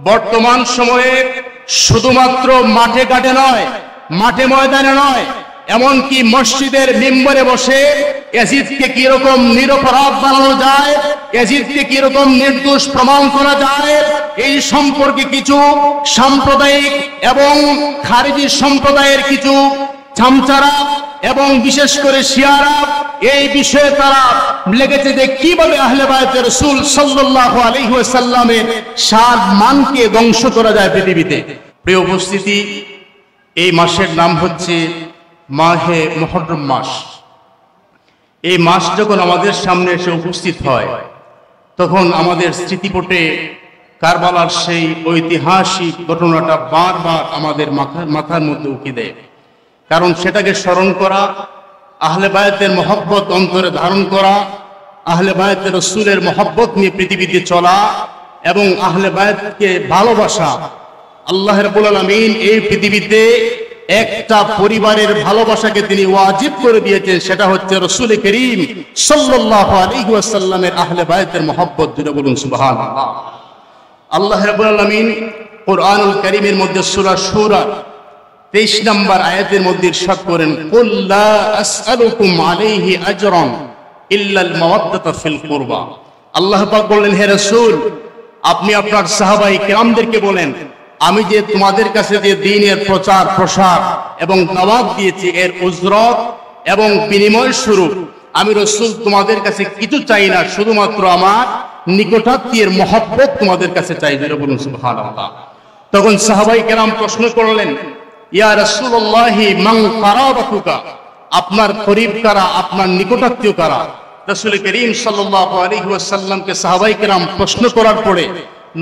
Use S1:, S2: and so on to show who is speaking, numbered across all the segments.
S1: বর্তমান সময়ে শুধুমাত্র মাঠে ঘাটে নয়, মাঠে ময়দানে নয়, এমনকি মসজিদের মিম্বরে বসে ইয়াজিদকে কিরকম নিরপরাধ বানানো যায়, ইয়াজিদকে কিরকম নির্দোষ প্রমাণ করা যায়, এই সম্পর্কে কিছু সাম্প্রদায়িক এবং খারিজি সম্প্রদায়ের কিছু চামচারা এবং বিশেষ করে শিয়ারা এই বিষয়ে তারা লেগেছে যে কিভাবে আহলে বায়তে রাসূল সাল্লাল্লাহু আলাইহি ওয়াসাল্লামের শান মানকে ধ্বংস করা যায় পৃথিবীতে। প্রিয় উপস্থিতি, এই মাসের নাম হচ্ছে মাহে মুহররম মাস। এই মাস যখন আমাদের সামনে এসে উপস্থিত হয় তখন আমাদের স্মৃতিপটে কারবালার সেই ঐতিহাসিক ঘটনাটা বারবার আমাদের মাথার মধ্যে উকি দেয়। কারণ সেটাকে স্মরণ করা, আহলে বায়তের মহব্বত অন্তরে ধারণ করা, আহলে বায়তের রাসূলের মহব্বত নিয়ে পৃথিবীতে চলা এবং আহলে বায়তকে ভালোবাসা। আল্লাহ রাব্বুল আলামিন এই পৃথিবীতে একটা পরিবারের ভালোবাসাকে তিনি ওয়াজিব করে দিয়েছেন, সেটা হচ্ছে রাসূল করিম সাল্লাল্লাহু আলাইহি ওয়াসাল্লামের আহলে বায়তের মহব্বত। জুড়ে বলুন সুবহানাল্লাহ। আল্লাহ রাব্বুল আলামিন কুরআনুল কারীমের মধ্যে সূরা শুরা 23 নম্বর আয়াতের মধ্যে ইরশাদ করেন, কুল লা আসআলুকুম আলাইহি আজরান ইল্লাল মাওয়াদ্দাতা ফিল কুরবা। আল্লাহ পাক বললেন, হে রাসূল, আপনি আপনার সাহাবায়ে কিরামদেরকে বলেন, আমি যে তোমাদের কাছে যে দ্বীনের প্রচার প্রসার এবং দাওয়াত দিয়েছি এর উজরত এবং বিনিময় স্বরূপ আমি রাসূল তোমাদের কাছে কিছু চাই না, শুধুমাত্র আমার নিকটাত্মীয়ের মহব্বত তোমাদের কাছে চাই। জোরে বলুন সুবহানাল্লাহ। তখন সাহাবায়ে কেরাম প্রশ্ন করলেন, ইয়া রাসূলুল্লাহ মান কারাবাতুকা, আপনার করিব কারা, আপনার নিকটাত্মীয় কারা? রাসূল করিম সাল্লাল্লাহু আলাইহি ওয়াসাল্লামকে সাহাবায়ে কেরাম প্রশ্ন করার পরে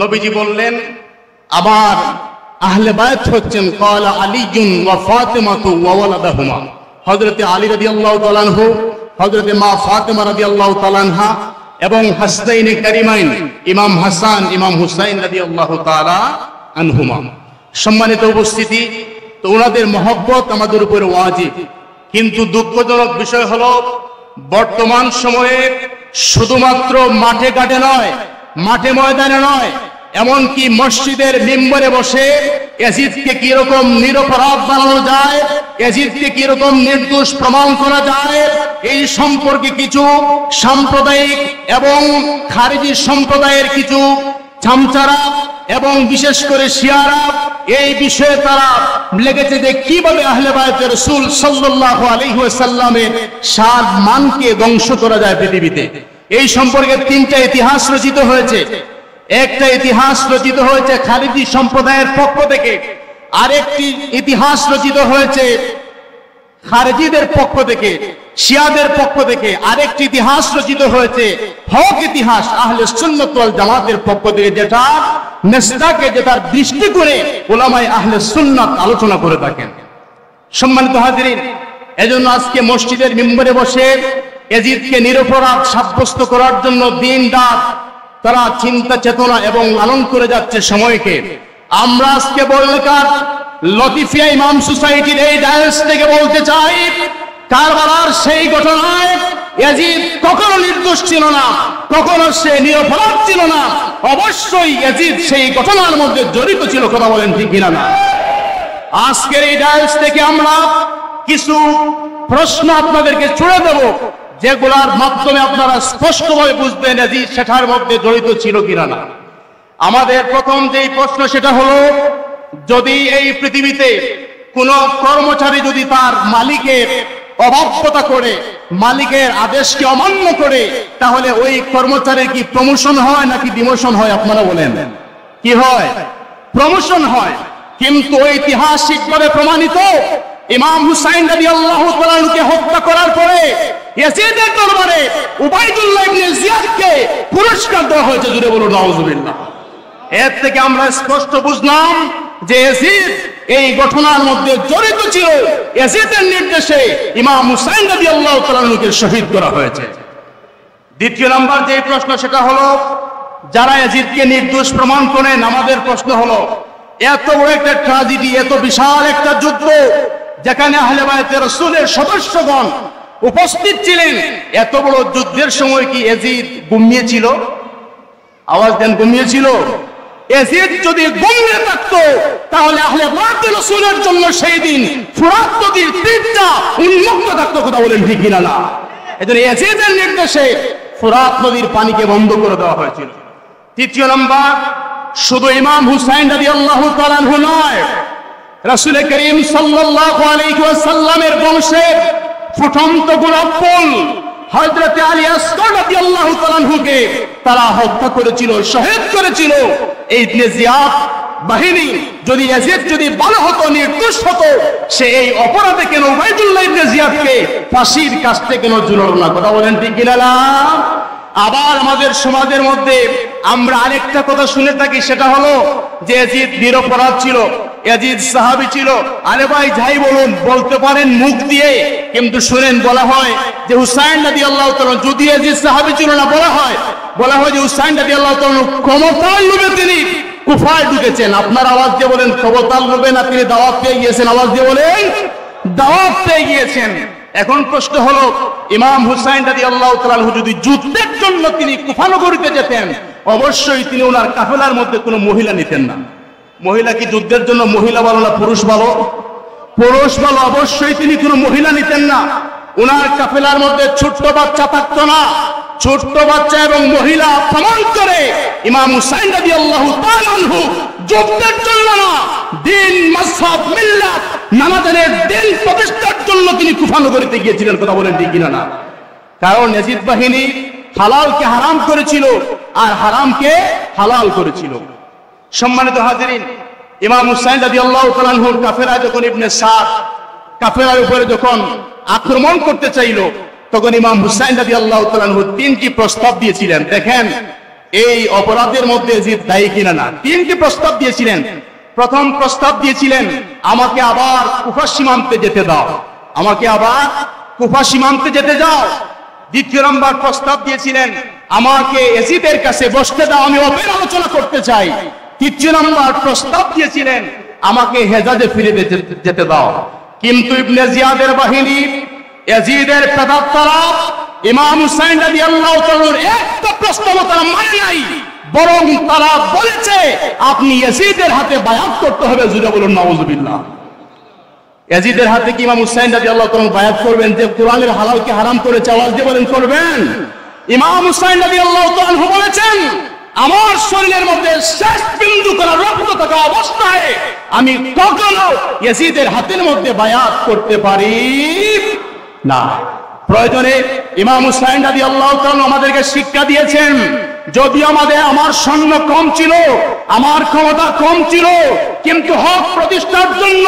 S1: নবীজি বললেন, আমার আহলে বায়ত হচ্ছেন ক্বালা আলীউন ওয়া ফাতিমাতু ওয়া ওয়ালাদুহুমা, হযরত আলী রাদিয়াল্লাহু তাআলা আনহু, হযরত মা ফাতিমা রাদিয়াল্লাহু তাআলা আনহা এবং হাসনাইনে কারিমাইন ইমাম হাসান ইমাম হুসাইন রাদিয়াল্লাহু তাআলা আনহুমা। সম্মানিত উপস্থিতি, তো ওনাদের মহব্বত আমাদের উপরে ওয়াজিব। কিন্তু দুঃখজনক বিষয় হলো বর্তমান সময়ে শুধুমাত্র মাঠে ঘাটে নয়, মাঠে ময়দানে নয়, এমনকি মসজিদের মিম্বরে বসে ইয়াজিদকে কিরকম নিরপরাধ বানানো যায়, ইয়াজিদকে কিরকম নির্দোষ প্রমাণ করা যায়, এই সম্পর্কে কিছু সাম্প্রদায়িক এবং খারিজি সম্প্রদায়ের কিছু চামচারা এবং বিশেষ করে শিয়ারা এই বিষয়ে তারা লেগেছে যে কিভাবে আহলে বায়তে রাসূল সাল্লাল্লাহু আলাইহি ওয়াসাল্লামের শান মানকে ধ্বংস করা যায় পৃথিবীতে। এই সম্পর্কে তিনটা ইতিহাস রচিত হয়েছে। একটা ইতিহাস রচিত হয়েছে খারিজি সম্প্রদায়ের পক্ষ থেকে, আরেকটি ইতিহাস রচিত হয়েছে খারিজিদের পক্ষ থেকে, শিয়াদের পক্ষ থেকে, আরেকটি ইতিহাস রচিত হয়েছে হক ইতিহাস আহলে সুন্নাত ওয়াল জামাতের পক্ষ থেকে, যেটা মেসদাকে যেটার দৃষ্টি করে উলামায়ে আহলে সুন্নাত আলোচনা করে থাকেন। সম্মানিত হাজিরিন, এজন্য আজকে মসজিদের মিম্বরে বসে ইয়াজিদকে নিরপরাধ সাব্যস্ত করার জন্য দিন রাত তারা চিন্তা চেতনা এবং লালন করে যাচ্ছে সময়কে। আমরা আজকে বললেকার লতিফিয়া ইমাম সোসাইটির এই ডায়াস থেকে বলতে চাই, কারবালার সেই ঘটনায় ইয়াজিদ কখনো নির্দোষ ছিল না, কখনো সে নিরপরাধ ছিল না। অবশ্যই ইয়াজিদ সেই ঘটনার মধ্যে জড়িত ছিল। কথা বলেন ঠিক কিনা? না। আজকের এই ডায়াস থেকে আমরা কিছু প্রশ্ন আপনাদেরকে ছুড়ে দেব, যেগুলার মাধ্যমে আপনারা স্পষ্টভাবে বুঝবেন ইয়াজিদ সেটার মধ্যে জড়িত ছিল কিনা না। আমাদের প্রথম যেই প্রশ্ন সেটা হলো, যদি এই পৃথিবীতে কোন কর্মচারী যদি তার মালিকের অবাধ্যতা করে, মালিকের আদেশকে অমান্য করে, তাহলে ওই কর্মচারীর কি প্রমোশন হয় নাকি ডিমোশন হয়? আপনারা বলেন কি হয়? প্রমোশন হয়। কিন্তু ঐতিহাসিকভাবে প্রমাণিত ইমাম হুসাইন রাদিয়াল্লাহু তাআলা আনহুকে হত্যা করার পরে ইয়াজিদের দরবারে উবাইদুল্লাহ ইবনে জিয়াদকে পুরস্কার দেওয়া হয়েছে। জুড়ে বলুন নাউজুবিল্লাহ। এর থেকে আমরা স্পষ্ট বুঝলাম যে ইয়াজিদ এই ঘটনার মধ্যে জড়িত ছিল। ইয়াজিদের নির্দেশে ইমাম হুসাইন রাদিয়াল্লাহু তাআলা আনহুকে শহীদ করা হয়েছে। দ্বিতীয় নাম্বার যে প্রশ্ন সেটা হলো, যারা ইয়াজিদকে নির্দোষ প্রমাণ করেন, আমাদের প্রশ্ন হলো, এত বড় একটা ট্র্যাজেডি, এত বিশাল একটা যুদ্ধ যেখানে আহলে বায়তে রাসূলের সদস্যগণ উপস্থিত ছিলেন, এত বড় যুদ্ধের সময় কি ইয়াজিদ ঘুমিয়েছিল? আওয়াজ দেন, ঘুমিয়েছিল? ইয়াজিদ যদি গুমরে থাকতো তাহলে আহলে বাতিল রাসূলের জন্য সেই দিন ফুরাত নদীর তীরটা উন্মুক্ত থাকতো। কথা বলেন ঠিক কিনা না? এজন্য ইয়াজিদের নির্দেশে ফুরাত নদীর পানিকে বন্ধ করে দেওয়া হয়েছিল। তৃতীয় নম্বর, শুধু ইমাম হুসাইন রাদিয়াল্লাহু তাআলা আনহু নয়, রাসূল করিম সাল্লাল্লাহু আলাইহি ওয়াসাল্লামের বংশের ফুটন্ত গোলাপ ফুল হযরত আলী আসগর রাদিয়াল্লাহু তাআলা আনহুকে তারা হত্যা করেছিল, শহীদ করেছিল। এই জিয়াদ বাহিনী যদি ইয়াজিদ যদি ভালো হতো, নির্দোষ হতো, সে এই অপরাধে কেন উবাইদুল্লাহ ইবনে জিয়াদকে ফাঁসির কাস্তে কেন ঝুলালো না? কথা বলেন ঠিক কিনা না? আবার আমাদের সমাজের মধ্যে আমরা আরেকটা কথা শুনে থাকি, সেটা হলো যে ইয়াজিদ নিরপরাধ ছিল, ইয়াজিদ সাহাবী ছিল। আরে ভাই যাই বলুন, বলতে পারেন মুখ দিয়ে, কিন্তু শুনেন বলা হয় যে হুসাইন রাদিয়াল্লাহু তাআলা যদি ইয়াজিদ সাহাবী ছিল না, বলা হয় যে হুসাইন রাদিয়াল্লাহু তাআলা ক্ষমতার লোভে তিনি কুফায় ঢুকেছেন। আপনার আওয়াজ দিয়ে বলেন ক্ষমতার লোভে না তিনি দাওয়াত পেয়ে গিয়েছেন? আওয়াজ দিয়ে বলেন দাওয়াত পেয়ে গিয়েছেন। এখন প্রশ্ন হলো, ইমাম হুসাইন রাদিয়াল্লাহু তাআলা যদি যুদ্ধের জন্য তিনি কুফা নগরীতে যেতেন, অবশ্যই তিনি ওনার কাফেলার মধ্যে কোনো মহিলা নিতেন না। মহিলা কি যুদ্ধের জন্য মহিলা ভালো না পুরুষ ভালো? পুরুষ ভালো। অবশ্যই তিনি কোনো মহিলা নিতেন না। ওনার কাফেলার মধ্যে ছোট্ট বাচ্চা থাকতো না। ছোট্ট বাচ্চা এবং মহিলা প্রমাণ করে ইমাম হুসাইন রাদিয়াল্লাহু তাআলা আনহু যুদ্ধের জন্য না, দিন মাযহাব মিল্লাত নানাজনের দিন প্রতিষ্ঠার জন্য তিনি কুফা নগরীতে গিয়েছিলেন। কথা বলেন ঠিক কিনা না? কারণ ইয়াজিদ বাহিনী হালালকে হারাম করেছিল আর হারামকে হালাল করেছিল। সম্মানিত হাজিরিন, ইমাম হুসাইন রাদিয়াল্লাহু তাআলা আনহুর কাফেলা যখন ইবনে সাদ কাফেলার উপরে যখন আক্রমণ করতে চাইল, তখন ইমাম হুসাইন রাদিয়াল্লাহু তাআলা আনহু তিনটি প্রস্তাব দিয়েছিলেন। দেখেন এই অপরাধের মধ্যে ইয়াজিদ দায়ী কিনা না। তিনটি প্রস্তাব দিয়েছিলেন। প্রথম প্রস্তাব দিয়েছিলেন, আমাকে আবার কুফা সীমান্তে যেতে দাও, আমাকে আবার কুফা সীমান্তে যেতে যাও। দ্বিতীয় নম্বর প্রস্তাব দিয়েছিলেন, আমাকে ইয়াজিদের কাছে বসতে দাও, আমি ওপেন আলোচনা করতে চাই। তৃতীয় নম্বর প্রস্তাব দিয়েছিলেন, আমাকে হেজাজে ফিরে যেতে দাও। কিন্তু ইবনে জিয়াদের বাহিনী ইয়াজিদের প্রেতাত্মারা ইমাম হুসাইন রাদিয়াল্লাহু তাআলার একটা প্রস্তাব তারা মানে নাই, বরং তারা বলেছে আপনি ইয়াজিদের হাতে বায়াত করতে হবে। জুড়ে বলুন নাউজুবিল্লাহ। ইয়াজিদের হাতে কি ইমাম হুসাইন রাদিয়াল্লাহু তাআলা বায়াত করবেন যে কোরআনের হালালকে হারাম করেছে? আওয়াজ দিয়ে বলেন করবেন? ইমাম হুসাইন রাদিয়াল্লাহু তাআলা বলেছেন, আমার শরীরের মধ্যে শেষ বিন্দু করা রক্ত থাকা অবস্থায় আমি কখনো ইয়াজিদের হাতের মধ্যে বায়াত করতে পারি না। প্রয়োজনে ইমাম হুসাইন রাদিয়াল্লাহু তাআলা আমাদেরকে শিক্ষা দিয়েছেন, যদিও আমার সৈন্য কম ছিল, আমার ক্ষমতা কম ছিল, কিন্তু হক প্রতিষ্ঠার জন্য,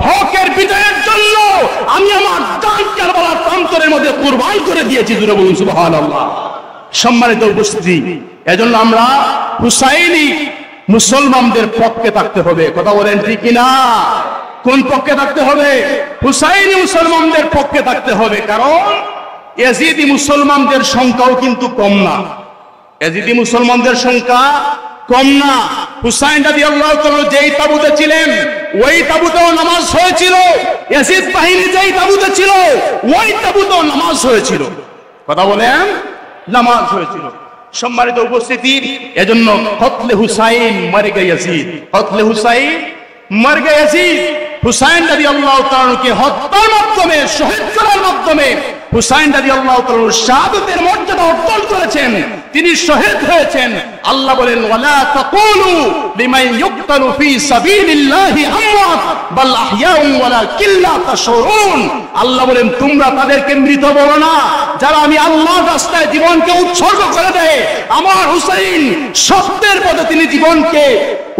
S1: হকের বিজয়ের জন্য আমি আমার জান কারবালার প্রান্তরের মধ্যে কুরবান করে দিয়েছি। জোরে বলুন সুবহানাল্লাহ। সম্মানিত উপস্থিতি, এজন্য আমরা হুসাইনি মুসলমানদের পক্ষে থাকতে হবে। কথা বলেন ঠিক কিনা? কোন পক্ষে থাকতে হবে? হুসাইনি মুসলমানদের পক্ষে থাকতে হবে। কারণ ইয়াজিদি মুসলমানদের সংখ্যাও কিন্তু কম না। ইয়াজিদি মুসলমানদের সংখ্যা কম না। হুসাইন রাদিয়াল্লাহু তাআলা যেই তাবুতে ছিলেন ওই তাবুতেও নামাজ হয়েছিল। ইয়াজিদ বাহিনী যেই তাবুতে ছিল ওই তাবুতেও নামাজ হয়েছিল। কথা বলেন, নামাজ হয়েছিল। সম্মানিত উপস্থিতি, এজন্য কতলে হুসাইন মর গে ইয়াজিদ, কতলে হুসাইন মর গে ইয়াজিদ। হুসাইন রাদিয়াল্লাহু তাআলাকে হত্যার মাধ্যমে, শহীদ করার মাধ্যমে হুসাইন রাদিয়াল্লাহু তাআলা শাহাদাতের মর্যাদা অর্জন করেছেন, তিনি শহীদ হয়েছেন। আল্লাহ বলেন, ওয়ালা তাকুলু লিমান ইউকতালু ফি সাবিলিল্লাহি আমওয়াত বাল আহইয়াউন ওয়ালাকিন লা তাশউরুন। আল্লাহ বলেন, তোমরা তাদেরকে মৃত বলো না যারা আমি আল্লাহর রাস্তায় জীবনকে উৎসর্গ করে দেয়। আমার হুসাইন সত্যের পথে তিনি জীবনকে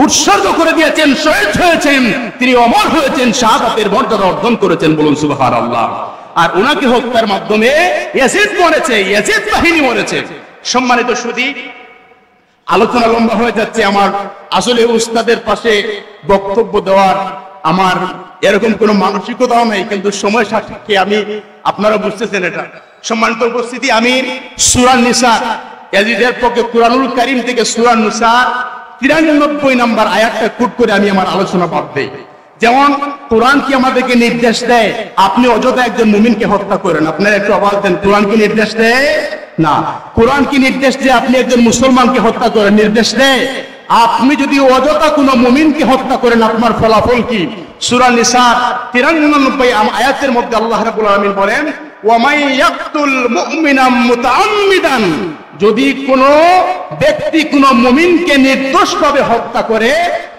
S1: উৎসর্গ করে দিয়েছেন, শহীদ হয়েছেন, তিনি অমর হয়েছেন, শাহাদাতের মর্যাদা অর্জন করেছেন। বলুন সুবহানাল্লাহ। আর ওনাকে হত্যার মাধ্যমে ইয়াজিদ মরেছে, ইয়াজিদ বাহিনী মরেছে। সম্মানিত সুধী, আলোচনা লম্বা হয়ে যাচ্ছে। আমার আসলে উস্তাদের পাশে বক্তব্য দেওয়ার আমার এরকম কোনো মানসিকতাও নেই, কিন্তু সময় সাপেক্ষে আমি, আপনারা বুঝতেছেন এটা। সম্মানিত উপস্থিতি, আমি সূরা নিসা, ইয়াজিদের পক্ষে কুরআনুল কারীম থেকে সূরা নিসা 93 নম্বর আয়াতটা কোট করে আমি আমার আলোচনা বাদ দেই। যেমন কোরআন কি আমাদেরকে নির্দেশ দেয় আপনি অযথা একজন মুমিনকে হত্যা করেন? আপনারা একটু আওয়াজ দেন। কোরআন কি নির্দেশ দেয়? না। কোরআন কি নির্দেশ দেয় আপনি একজন মুসলমানকে হত্যা করেন? নির্দেশ দেয়? আপনি যদি অযথা কোনো মুমিনকে হত্যা করেন আপনার ফলাফল কি? সূরা নিসা 93 আয়াতের মধ্যে আল্লাহ রাব্বুল আলামিন বলেন, ওয়া মান ইয়াকতুল মুমিনা মুতাআম্মিদান, যদি কোনো ব্যক্তি কোনো মুমিনকে নির্দোষভাবে হত্যা করে,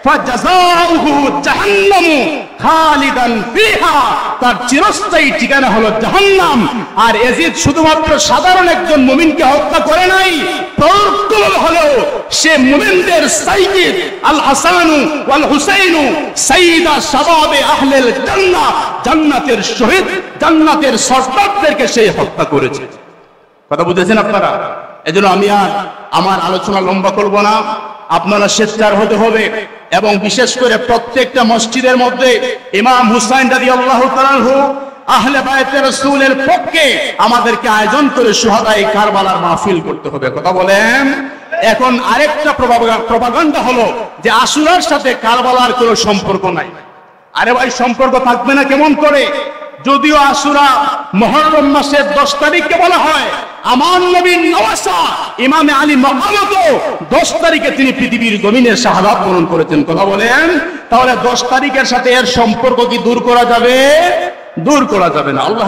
S1: ফাজাযাউহু জাহান্নামু খালিদান ফিহা, তার চিরস্থায়ী ঠিকানা হলো জাহান্নাম। আর ইয়াজিদ শুধুমাত্র সাধারণ একজন মুমিনকে হত্যা করে নাই, পরোক্ষভাবে হলো সে মুমিনদের সাইয়্যিদ আল হাসানু ওয়াল হুসাইনু সাইয়্যিদা শাবাবে আহলিল জান্নাহ, জান্নাতের শহীদ, জান্নাতের সর্দারদেরকে সে হত্যা করেছে। কথা বুঝেছেন আপনারা? এজন্য আমি আর আমার আলোচনা লম্বা করব না, আপনারা সোচ্চার হতে হবে এবং বিশেষ করে প্রত্যেকটা মসজিদের মধ্যে ইমাম হুসাইন রাদিয়াল্লাহু তাআলা আনহু আহলে বায়তে রাসূলের পক্ষে আমাদেরকে আয়োজন করে শুহাদায়ে কারবালার মাহফিল করতে হবে। কথা বলেন। এখন আরেকটা প্রপাগান্ডা হলো যে আশুরার সাথে কারবালার কোনো সম্পর্ক নাই। আরে ভাই, সম্পর্ক থাকবে না কেমন করে? যদিও আশুরা মুহররম মাসের 10 তারিখকে বলা হয়, আমার নবীর নওয়াসা ইমামে আলী মকামত 10 তারিখে তিনি পৃথিবীর জমিনে শাহাদাত বরণ করেছেন। কথা বলেন। তাহলে 10 তারিখের সাথে এর সম্পর্ক কি দূর করা যাবে? দূর করা যাবে না। আল্লাহ